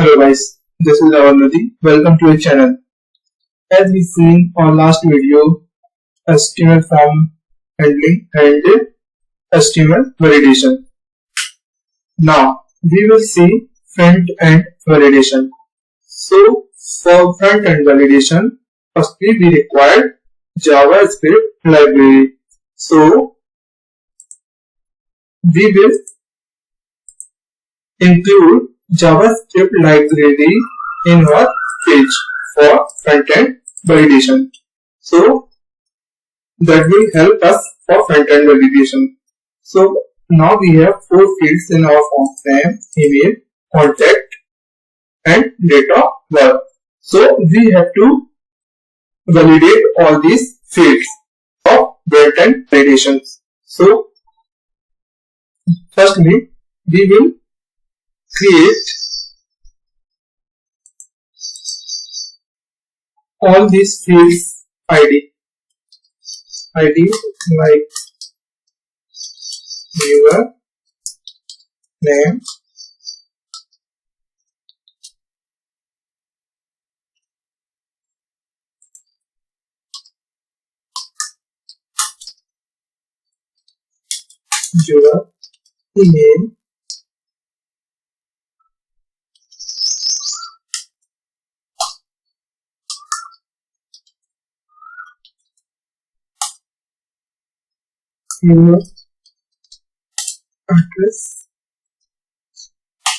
Hello guys, this is Avanadi. Welcome to our channel. As we seen on last video, HTML form handling and HTML validation. Now we will see front end validation. So for front end validation, firstly we require JavaScript library. So we will include JavaScript library in our page for front-end validation. So that will help us for front-end validation. So now we have 4 fields in our form: name, email, contact, and date of birth. So we have to validate all these fields of front-end validations. So firstly, we will create all these fields ID like viewer, name, viewer, email, viewer, address,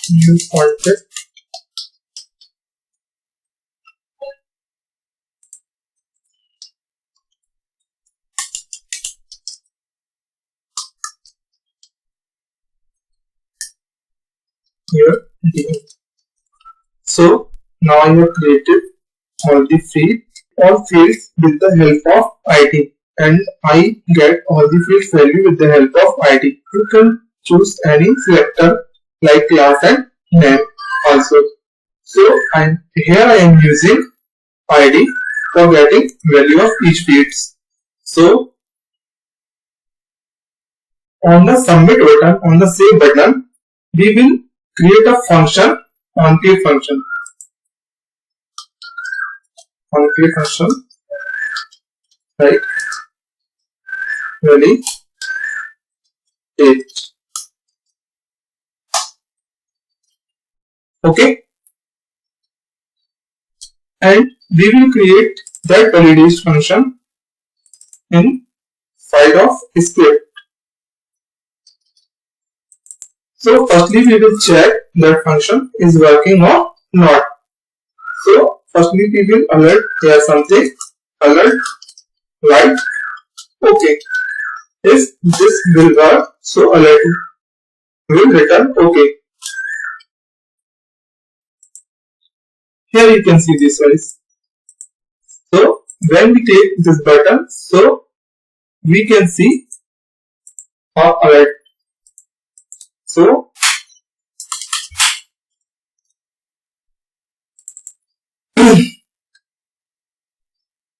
new contact, here name. So now I have created all the fields with the help of ID, and I get all the fields value with the help of ID. You can choose any selector like class and name also. So here I am using ID for getting value of each fields. So on the submit button, on the save button, we will create a function, onClick function. OnClick function, right? Validate. Okay, and we will create that validate function inside of script. So firstly we will check that function is working or not. So firstly we will alert here something, alert right. Okay, if this will work, so alert will return okay. Here you can see this guys. So when we click this button, so we can see our alert. So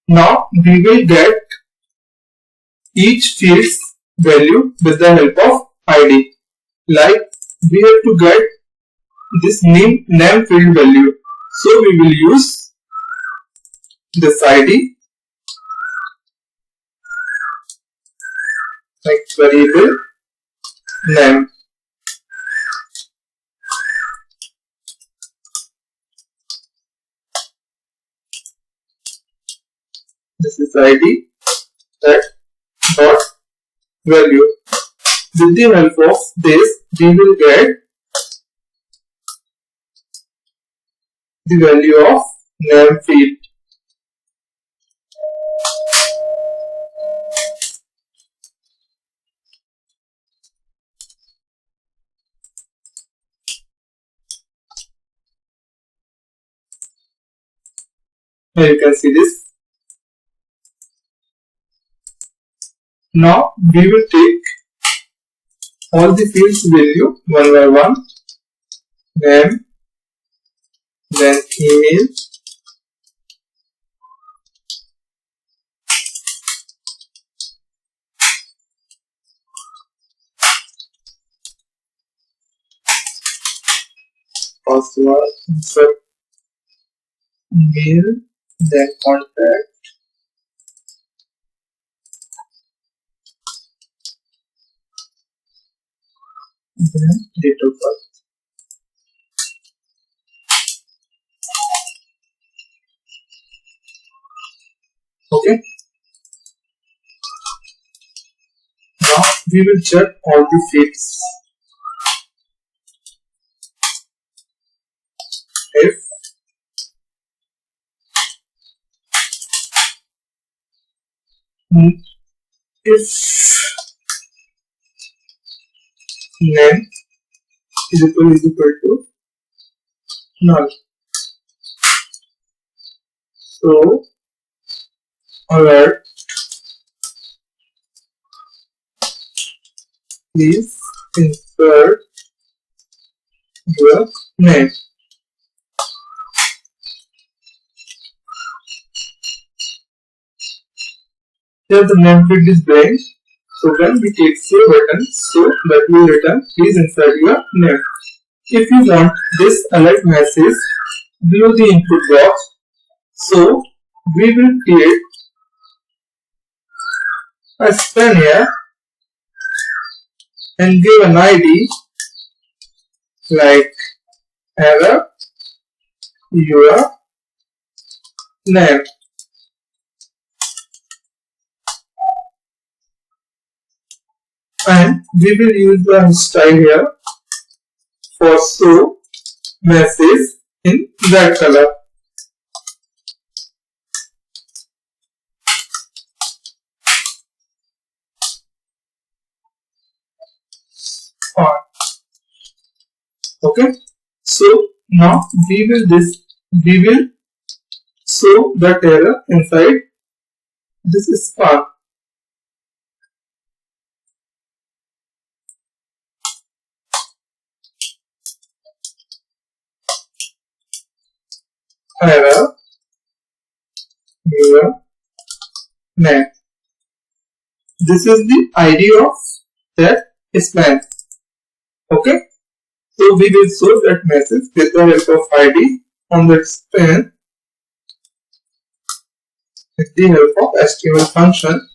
now we will get each field's value with the help of ID. Like we have to get this name field value. So we will use this ID like variable name. This is ID that dot value. With the help of this, we will get the value of name field. Here you can see this. Now we will take all the fields value one by one. Name, then email, password, insert mail, then contact, then date of birth. Okay. Now we will check all the fields. If if name is equal to null, so alert, please insert your name. Here the name field is blank, so when we click save button, so that will return please insert your name. If you want this alert message below the input box, so we will create a span here and give an ID like error your name. And we will use the style here for show message in red color. Okay, so now we will show that error inside this spark. Error your name. This is the ID of that span. Okay, so we will show that message with the help of ID on that span with the help of HTML function.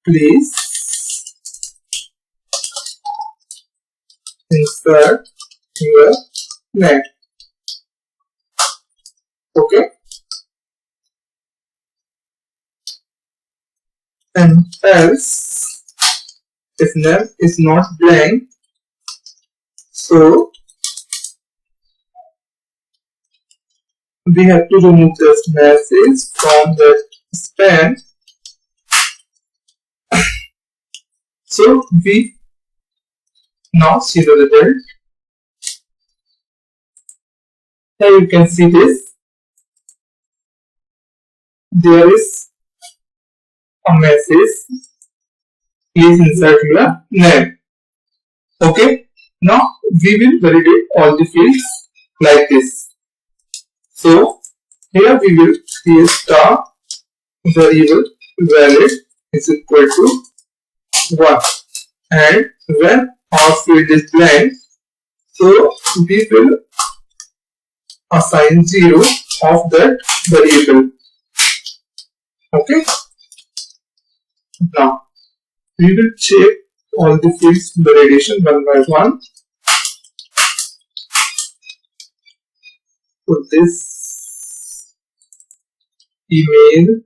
Please insert your name. Okay, and else if name is not blank, so we have to remove this message from the span. So we now see the result. Here you can see this. There is a message. Please insert your name. Okay. Now we will validate all the fields like this. So here we will create star variable valid is equal to 1, and when our field is blank, so we will assign 0 of that variable. Okay. Now we will check all the fields validation one by one. Put this email,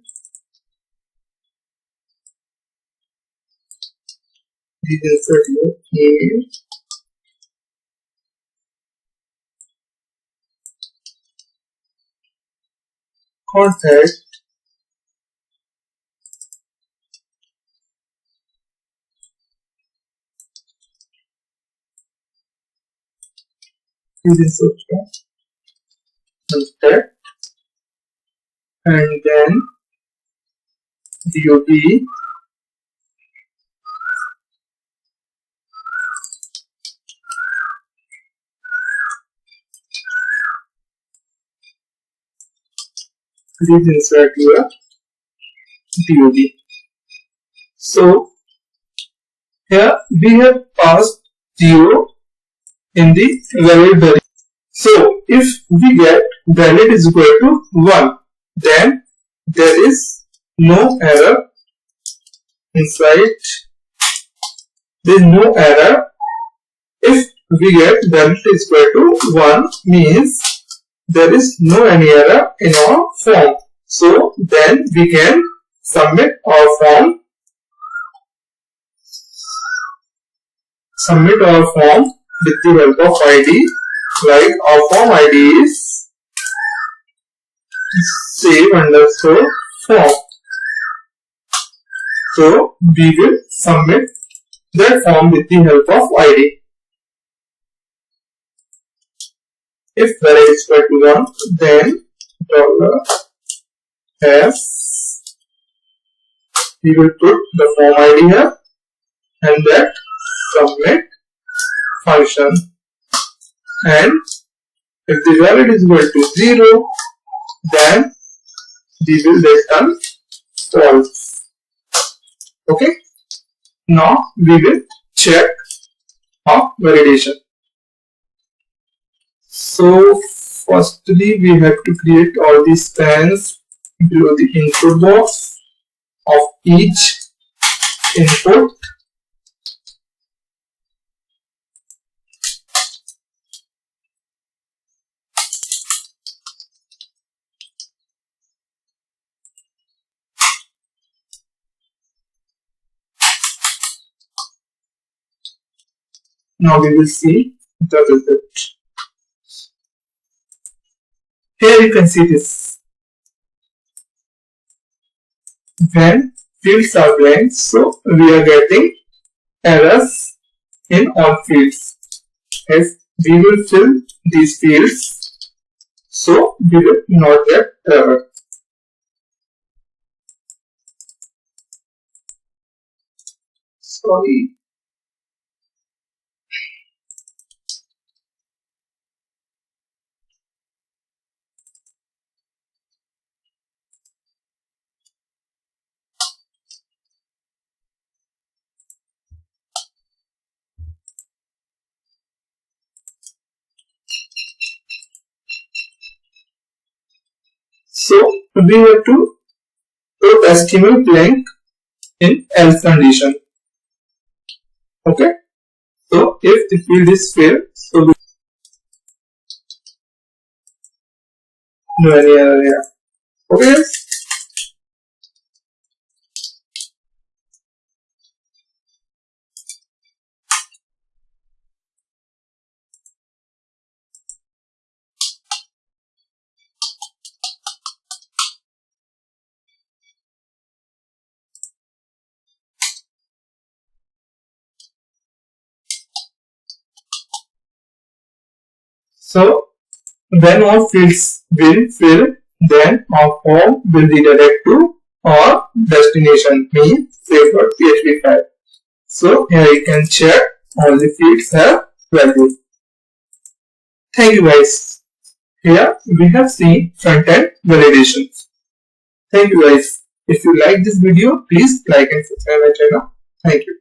please insert your email, contact, please insert your contact, and then DOB, please insert your DOB. So here we have passed 0 in the valid variable. So if we get valid is equal to 1, then there is no error inside. There is no error. If we get valid is equal to 1 means there is no any error in our form. So then we can submit our form. Submit our form with the help of ID. Like our form ID is save underscore form. So we will submit that form with the help of ID. If valid is equal to 1, then $s, we will put the form ID here and that submit function. And if the valid is equal to 0, then we will return false. Okay. Now we will check our validation. So firstly we have to create all these spans below the input box of each input. Now we will see the result. Here you can see this. When fields are blank, so we are getting errors in all fields. As we will fill these fields, so we will not get error. Sorry. So we have to put HTML blank in else condition. Okay. So if the field is filled, so we no any error here. Okay. So when all fields will fill, then our form will redirect to our destination, means save.php file. So here you can check all the fields have value. Thank you guys. Here we have seen front-end validations. Thank you guys. If you like this video, please like and subscribe my channel. Thank you.